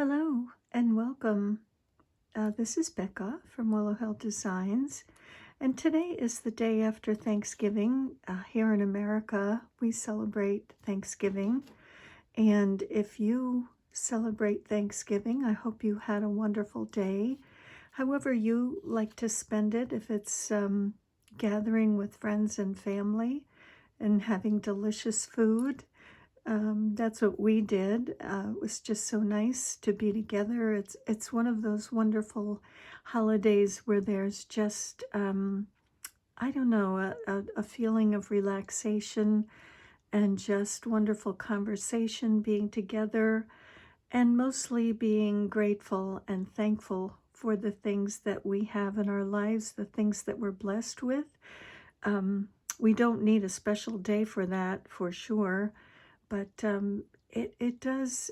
Hello and welcome. This is Becca from Willow Hill Designs, and today is the day after Thanksgiving. Here in America, we celebrate Thanksgiving, and if you celebrate Thanksgiving, I hope you had a wonderful day. However you like to spend it, if it's gathering with friends and family and having delicious food. That's what we did. It was just so nice to be together. It's one of those wonderful holidays where there's just I don't know, a feeling of relaxation and just wonderful conversation, being together, and mostly being grateful and thankful for the things that we have in our lives, the things that we're blessed with. We don't need a special day for that, for sure. But it does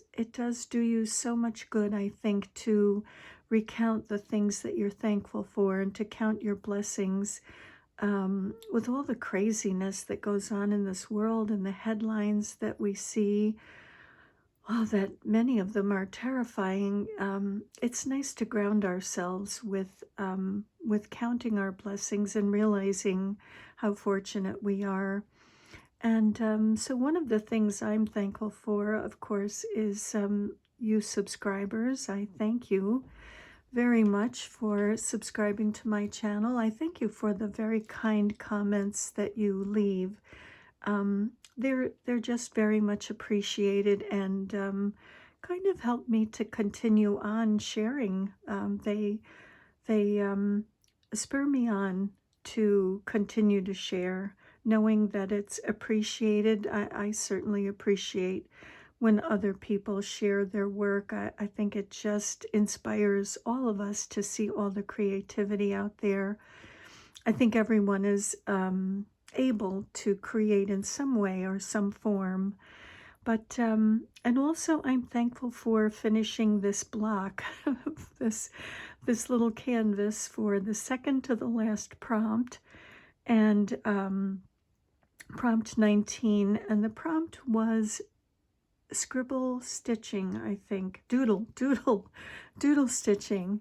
do you so much good, I think, to recount the things that you're thankful for and to count your blessings. With all the craziness that goes on in this world and the headlines that we see, that many of them are terrifying. It's nice to ground ourselves with counting our blessings and realizing how fortunate we are. And so one of the things I'm thankful for, of course, is you subscribers. I thank you very much for subscribing to my channel. I thank you for the very kind comments that you leave. They're just very much appreciated and kind of help me to continue on sharing. They spur me on to continue to share, knowing that it's appreciated. I certainly appreciate when other people share their work. I think it just inspires all of us to see all the creativity out there. I think everyone is able to create in some way or some form. But, and also I'm thankful for finishing this block, this little canvas for the second to the last prompt, and prompt 19, and the prompt was scribble stitching, I think, doodle stitching.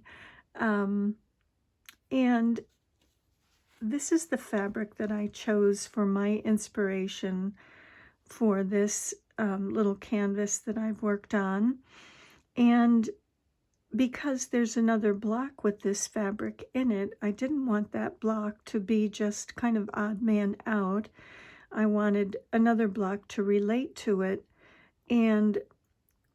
And this is the fabric that I chose for my inspiration for this little canvas that I've worked on. And because there's another block with this fabric in it, I didn't want that block to be just kind of odd man out. I wanted another block to relate to it. And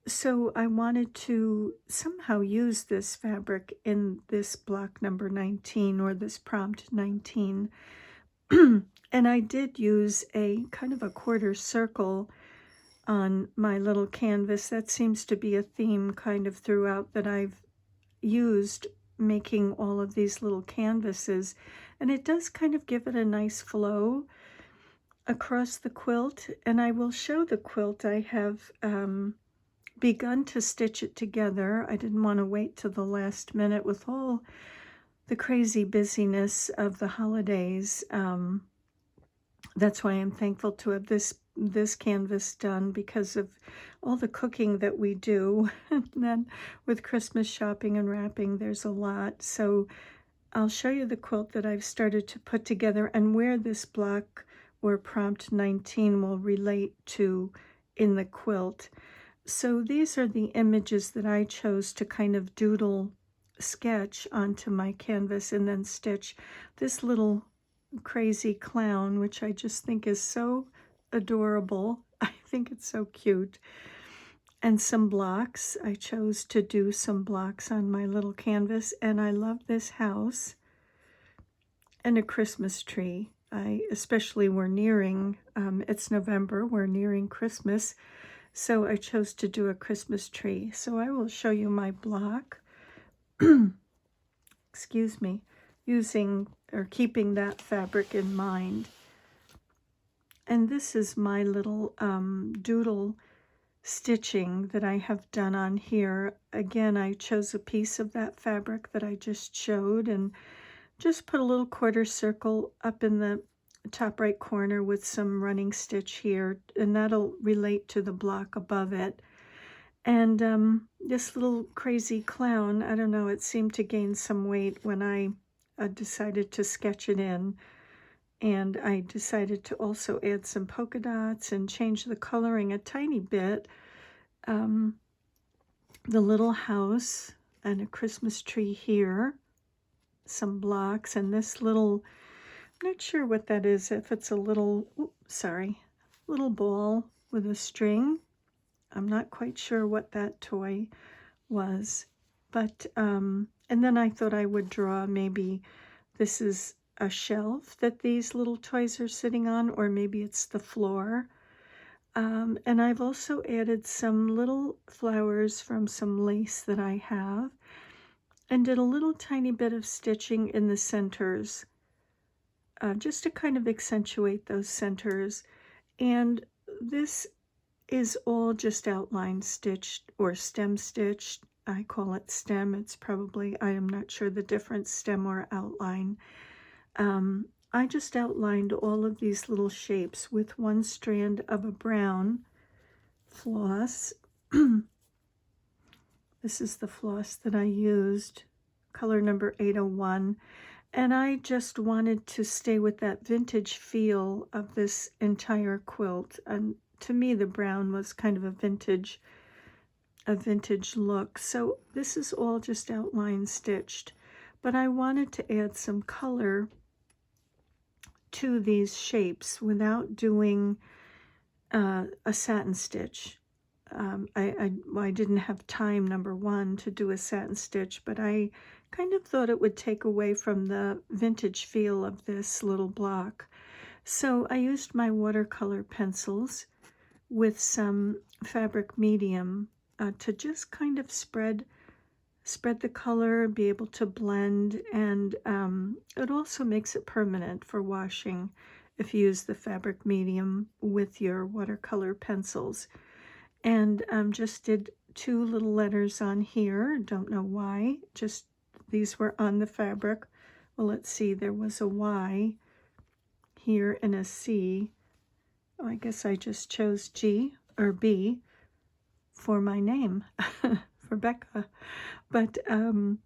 so I wanted to somehow use this fabric in this block number 19, or this prompt 19. And I did use a kind of a quarter circle on my little canvas. That seems to be a theme kind of throughout that I've used making all of these little canvases. And it does kind of give it a nice flow across the quilt. And I will show the quilt. I have begun to stitch it together. I didn't want to wait till the last minute with all the crazy busyness of the holidays. That's why I'm thankful to have this canvas done, because of all the cooking that we do. And then with Christmas shopping and wrapping, there's a lot. So I'll show you the quilt that I've started to put together and where this block or prompt 19 will relate to in the quilt. So these are the images that I chose to kind of doodle sketch onto my canvas and then stitch this little crazy clown, which I just think is so adorable. I think it's so cute. And some blocks. I chose to do some blocks on my little canvas, and I love this house and a Christmas tree. Especially we're nearing, it's November, we're nearing Christmas, so I chose to do a Christmas tree. So I will show you my block, excuse me, using or keeping that fabric in mind. And this is my little doodle stitching that I have done on here. Again, I chose a piece of that fabric that I just showed and just put a little quarter circle up in the top right corner with some running stitch here, and that'll relate to the block above it. And this little crazy clown, I don't know, it seemed to gain some weight when I decided to sketch it in. And I decided to also add some polka dots and change the coloring a tiny bit. The little house and a Christmas tree here, some blocks, and this little, I'm not sure what that is, if it's a little, little ball with a string. I'm not quite sure what that toy was, but, and then I thought I would draw, maybe this is a shelf that these little toys are sitting on, or maybe it's the floor. And I've also added some little flowers from some lace that I have, and did a little tiny bit of stitching in the centers, just to kind of accentuate those centers. And this is all just outline stitched or stem stitched. I call it stem. It's probably, I am not sure the difference, stem or outline. I just outlined all of these little shapes with one strand of a brown floss. This is the floss that I used, color number 801. And I just wanted to stay with that vintage feel of this entire quilt. And to me, the brown was kind of a vintage look. So this is all just outline stitched. But I wanted to add some color to these shapes without doing a satin stitch. I didn't have time, number one, to do a satin stitch, but I kind of thought it would take away from the vintage feel of this little block. So I used my watercolor pencils with some fabric medium to just kind of spread the color, be able to blend, and it also makes it permanent for washing if you use the fabric medium with your watercolor pencils. And just did two little letters on here, don't know why, just these were on the fabric. Well, let's see, there was a Y here and a C. Oh, I guess I just chose G or B for my name, for Becca. But, and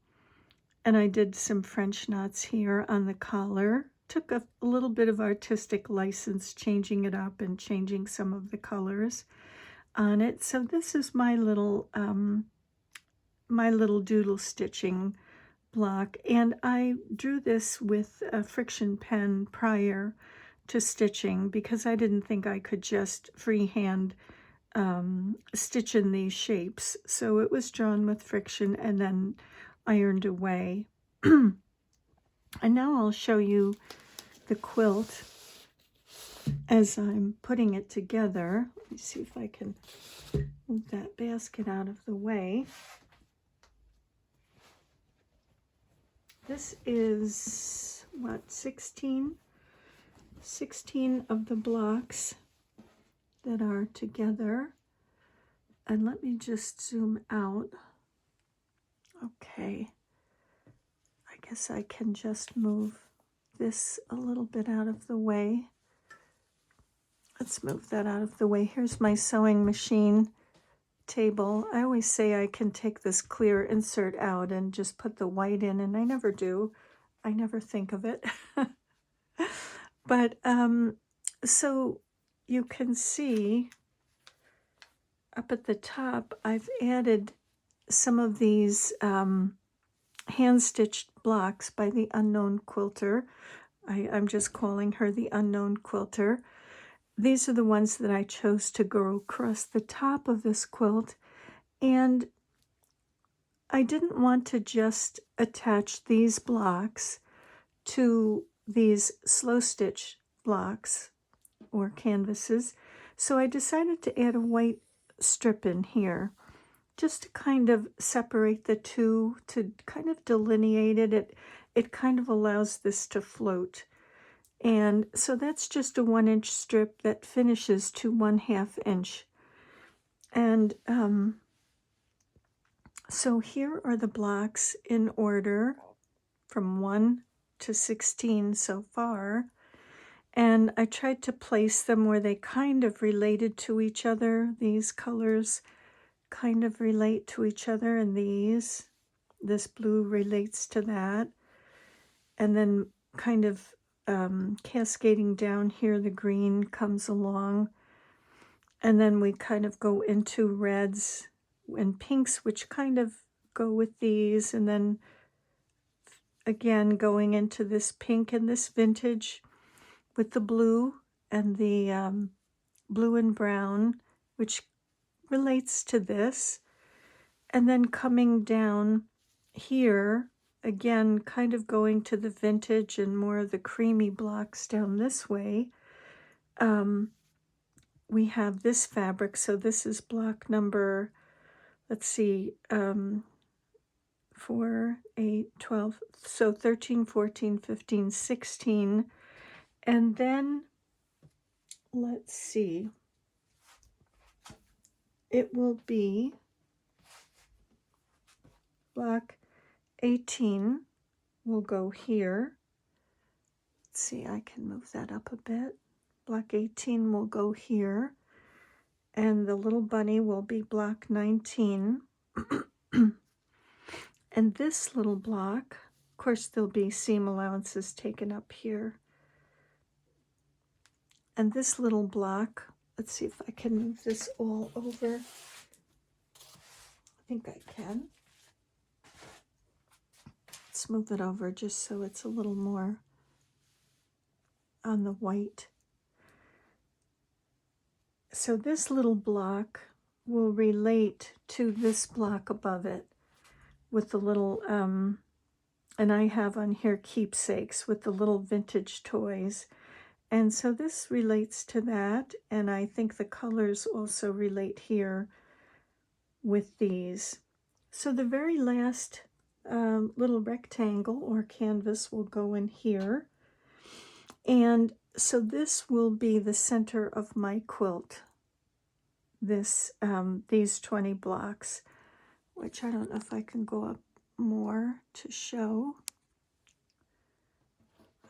I did some French knots here on the collar. Took a little bit of artistic license, changing it up and changing some of the colors on it. So this is my little doodle stitching block, and I drew this with a friction pen prior to stitching because I didn't think I could just freehand stitch in these shapes. So it was drawn with friction and then ironed away. And now I'll show you the quilt as I'm putting it together. Let me see if I can move that basket out of the way. This is, what, 16 of the blocks that are together. And let me just zoom out. Okay. I guess I can just move this a little bit out of the way. Let's move that out of the way. Here's my sewing machine table. I always say I can take this clear insert out and just put the white in, and I never do. I never think of it. But so you can see up at the top, I've added some of these hand-stitched blocks by the Unknown Quilter. I'm just calling her the Unknown Quilter. These are the ones that I chose to go across the top of this quilt, and I didn't want to just attach these blocks to these slow stitch blocks or canvases, so I decided to add a white strip in here just to kind of separate the two, to kind of delineate it. It kind of allows this to float. And so that's just a 1-inch strip that finishes to 1/2 inch. And so here are the blocks in order from 1 to 16 so far. And I tried to place them where they kind of related to each other. These colors kind of relate to each other, and this blue relates to that. And then kind of cascading down here, the green comes along. And then we kind of go into reds and pinks, which kind of go with these. And then again, going into this pink and this vintage with the blue and the blue and brown, which relates to this. And then coming down here, again, kind of going to the vintage and more of the creamy blocks down this way. We have this fabric, so this is block number, let's see, 4, 8, 12, so 13, 14, 15, 16. And then, let's see, it will be block 18 will go here. Let's see, I can move that up a bit. Block 18 will go here, and the little bunny will be block 19. And this little block, of course, there'll be seam allowances taken up here. And this little block, let's see if I can move this all over. I think I can. Let's move it over just so it's a little more on the white. So this little block will relate to this block above it with the little, and I have on here keepsakes with the little vintage toys. And so this relates to that, and I think the colors also relate here with these. So the very last little rectangle or canvas will go in here. And so this will be the center of my quilt. These 20 blocks, which I don't know if I can go up more to show.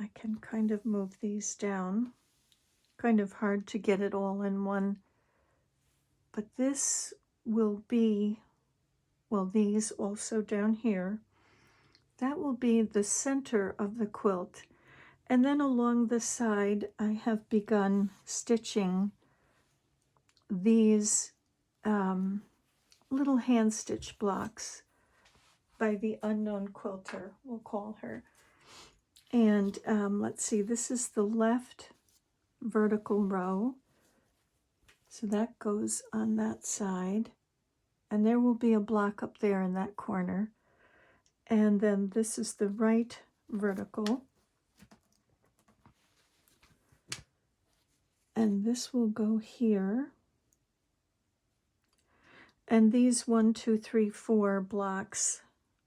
I can kind of move these down. Kind of hard to get it all in one. But this will be, well, these also down here, that will be the center of the quilt. And then along the side, I have begun stitching these little hand stitch blocks by the unknown quilter, we'll call her. And let's see, this is the left vertical row. So that goes on that side. And there will be a block up there in that corner. And then this is the right vertical. And this will go here. And these 1, 2, 3, 4 blocks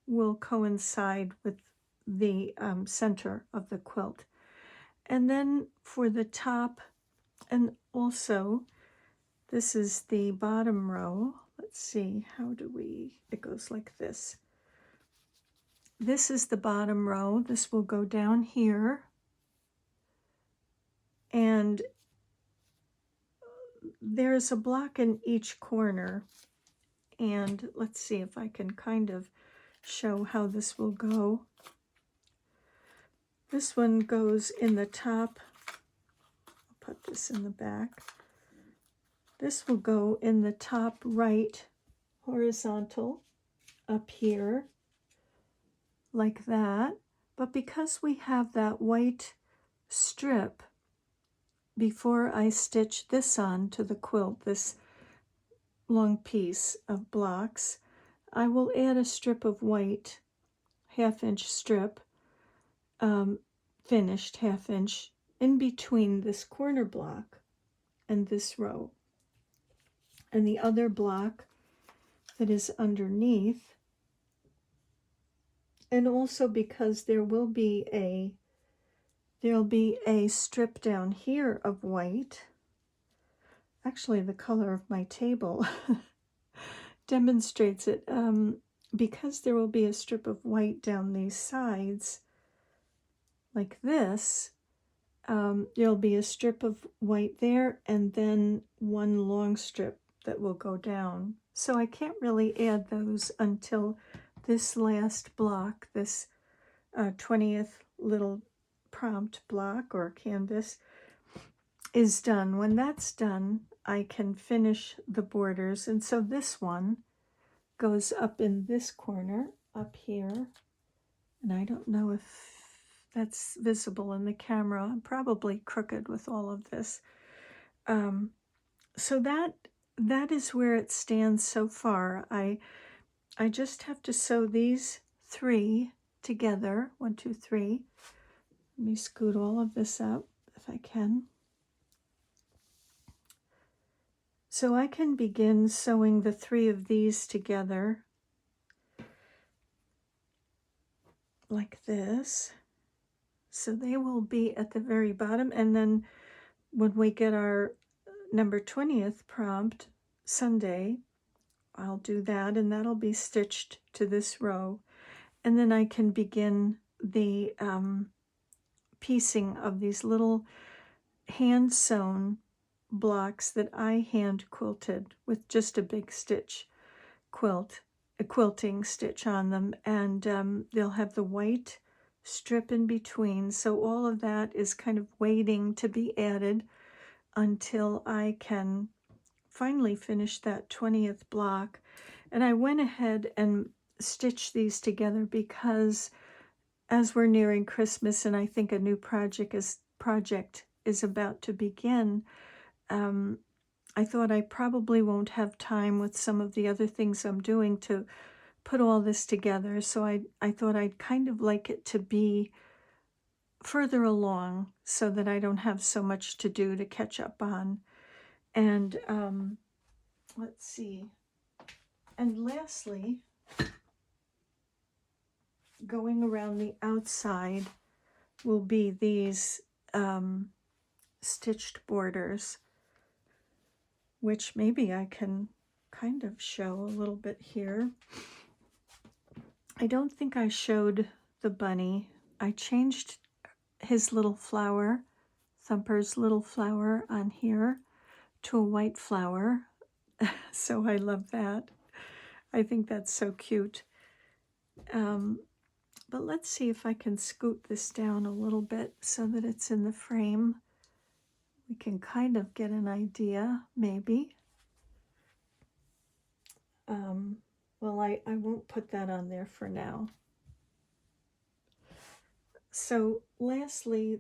will coincide with the center of the quilt. And then for the top, and also this is the bottom row. Let's see, it goes like this. This is the bottom row. This will go down here. And there's a block in each corner. And let's see if I can kind of show how this will go. This one goes in the top. I'll put this in the back. This will go in the top right horizontal up here like that. But because we have that white strip before I stitch this on to the quilt, this long piece of blocks, I will add a strip of white, half-inch strip, finished half-inch, in between this corner block and this row. And the other block that is underneath, and also because there'll be a strip down here of white. Actually, the color of my table demonstrates it. Because there will be a strip of white down these sides, like this, there'll be a strip of white there, and then one long strip that will go down. So I can't really add those until this last block, this 20th little prompt block or canvas is done. When that's done, I can finish the borders. And so this one goes up in this corner up here. And I don't know if that's visible in the camera. I'm probably crooked with all of this. So that is where it stands so far. I just have to sew these 3 together. 1, 2, 3. Let me scoot all of this up if I can. So I can begin sewing the 3 of these together like this. So they will be at the very bottom, and then when we get our number 20th prompt Sunday, I'll do that, and that'll be stitched to this row. And then I can begin the piecing of these little hand sewn blocks that I hand quilted with just a big stitch a quilting stitch on them, and they'll have the white strip in between. So all of that is kind of waiting to be added until I can finally finish that 20th block. And I went ahead and stitched these together because as we're nearing Christmas and I think a new project is about to begin, I thought I probably won't have time with some of the other things I'm doing to put all this together. So I thought I'd kind of like it to be further along so that I don't have so much to do to catch up on. And let's see. And lastly, going around the outside will be these stitched borders, which maybe I can kind of show a little bit here. I don't think I showed the bunny. I changed his little flower, Thumper's little flower on here, to a white flower. So I love that. I think that's so cute. But let's see if I can scoot this down a little bit so that it's in the frame. We can kind of get an idea, maybe. Well, I won't put that on there for now. So lastly,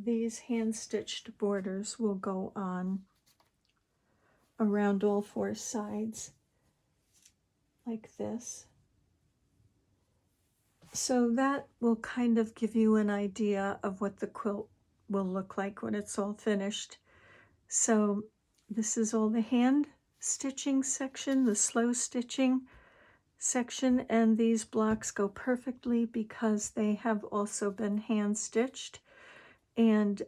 these hand-stitched borders will go on around all 4 sides like this. So that will kind of give you an idea of what the quilt will look like when it's all finished. So this is all the hand stitching section, the slow stitching section, and these blocks go perfectly because they have also been hand stitched. And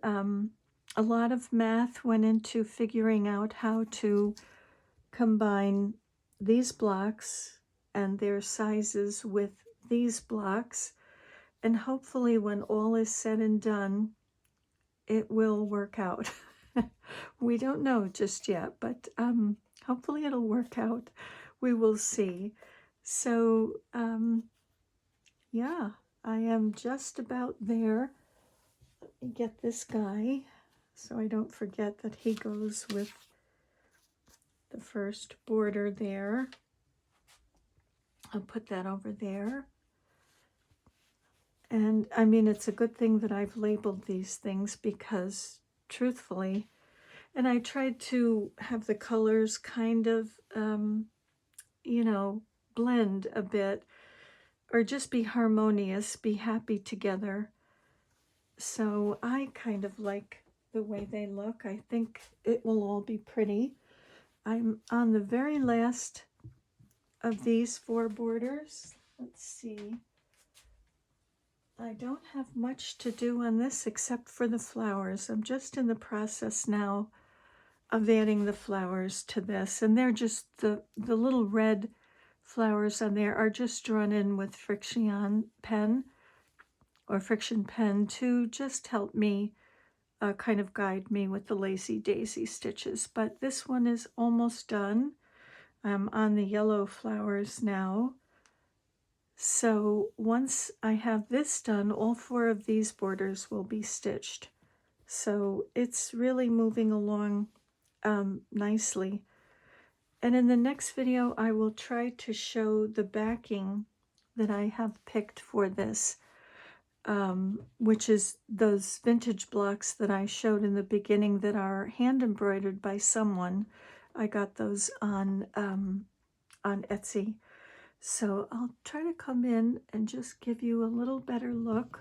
a lot of math went into figuring out how to combine these blocks and their sizes with these blocks, and hopefully when all is said and done, it will work out. We don't know just yet, but hopefully it'll work out. We will see. So yeah, I am just about there. Let me get this guy so I don't forget that he goes with the first border there. I'll put that over there. And I mean, it's a good thing that I've labeled these things because truthfully, and I tried to have the colors kind of, you know, blend a bit or just be harmonious, be happy together. So I kind of like the way they look. I think it will all be pretty. I'm on the very last of these 4 borders. Let's see. I don't have much to do on this except for the flowers. I'm just in the process now of adding the flowers to this, and they're just the little red flowers on there are just drawn in with friction pen to just help me kind of guide me with the lazy daisy stitches. But this one is almost done. I'm on the yellow flowers now. So once I have this done, all 4 of these borders will be stitched. So it's really moving along nicely. And in the next video, I will try to show the backing that I have picked for this, which is those vintage blocks that I showed in the beginning that are hand embroidered by someone. I got those on Etsy. So I'll try to come in and just give you a little better look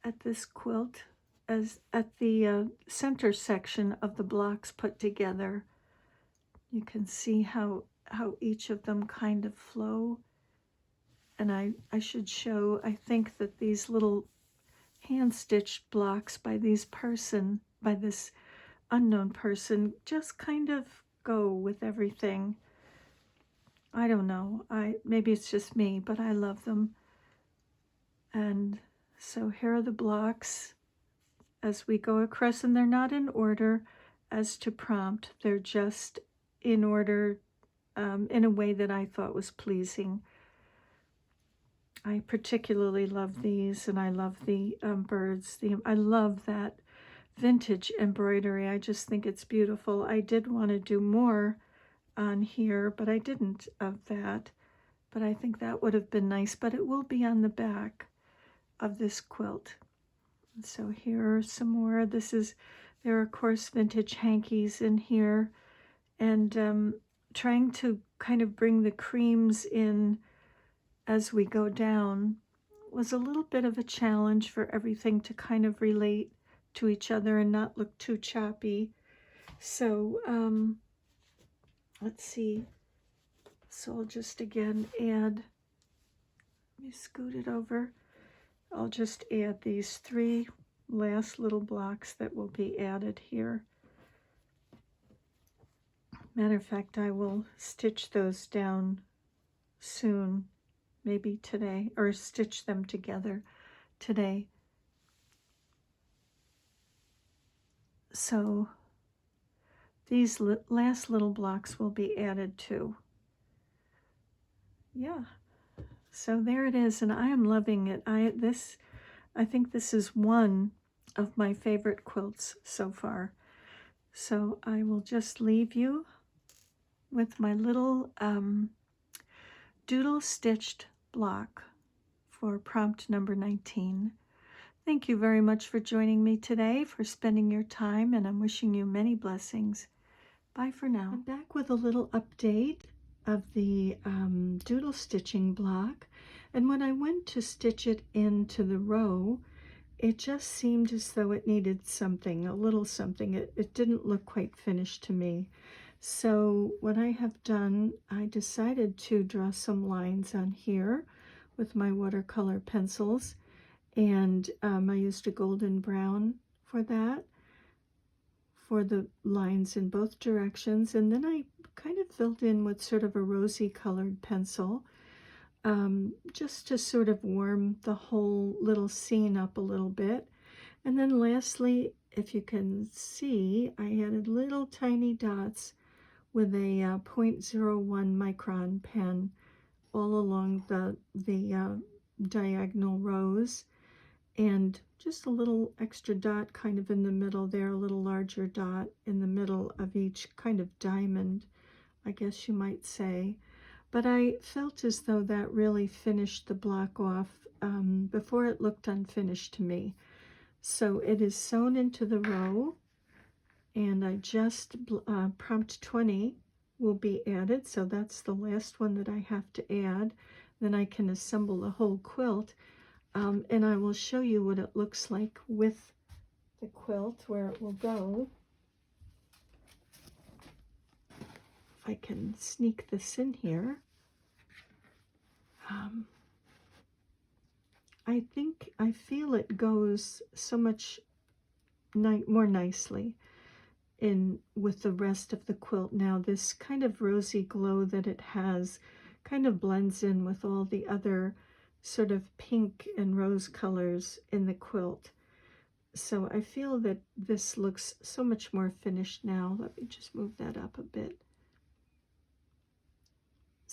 at this quilt as at the center section of the blocks put together. You can see how each of them kind of flow. And I should show, I think that these little hand-stitched blocks by this unknown person, just kind of go with everything. I don't know. Maybe it's just me, but I love them. And so here are the blocks as we go across, and they're not in order as to prompt. They're just in order in a way that I thought was pleasing. I particularly love these, and I love the birds. I love that vintage embroidery. I just think it's beautiful. I did want to do more on here, but I didn't of that. But I think that would have been nice, but it will be on the back of this quilt. So here are some more. There are of course vintage hankies in here, and trying to kind of bring the creams in as we go down was a little bit of a challenge for everything to kind of relate to each other and not look too choppy. So let's see. So I'll just again add, let me scoot it over. I'll just add these 3 last little blocks that will be added here. Matter of fact, I will stitch those down soon, maybe today, or stitch them together today. So these last little blocks will be added too. Yeah, so there it is, and I am loving it. I think this is one of my favorite quilts so far. So I will just leave you with my little doodle stitched block for prompt number 19. Thank you very much for joining me today, for spending your time, and I'm wishing you many blessings. Bye for now. I'm back with a little update of the doodle stitching block, and when I went to stitch it into the row, it just seemed as though it needed something, a little something. It didn't look quite finished to me. So what I have done, I decided to draw some lines on here with my watercolor pencils, and I used a golden brown for that, for the lines in both directions, and then I kind of filled in with sort of a rosy colored pencil, just to sort of warm the whole little scene up a little bit. And then lastly, if you can see, I added little tiny dots with a 0.01 micron pen all along the diagonal rows, and just a little extra dot kind of in the middle there, a little larger dot in the middle of each kind of diamond, I guess you might say. But I felt as though that really finished the block off before it looked unfinished to me. So it is sewn into the row, and I just prompt 20 will be added, so that's the last one that I have to add. Then I can assemble the whole quilt, and I will show you what it looks like with the quilt, where it will go. I can sneak this in here. I feel it goes so much more nicely in with the rest of the quilt now. This kind of rosy glow that it has kind of blends in with all the other sort of pink and rose colors in the quilt. So I feel that this looks so much more finished now. Let me just move that up a bit.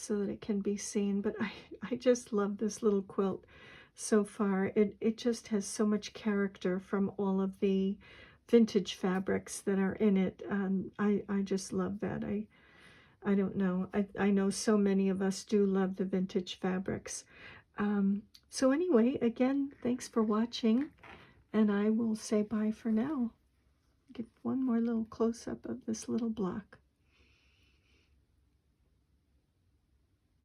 so that it can be seen, but I just love this little quilt so far. It just has so much character from all of the vintage fabrics that are in it. I just love that. I don't know. I know so many of us do love the vintage fabrics. So anyway, again, thanks for watching, and I will say bye for now. Give one more little close-up of this little block.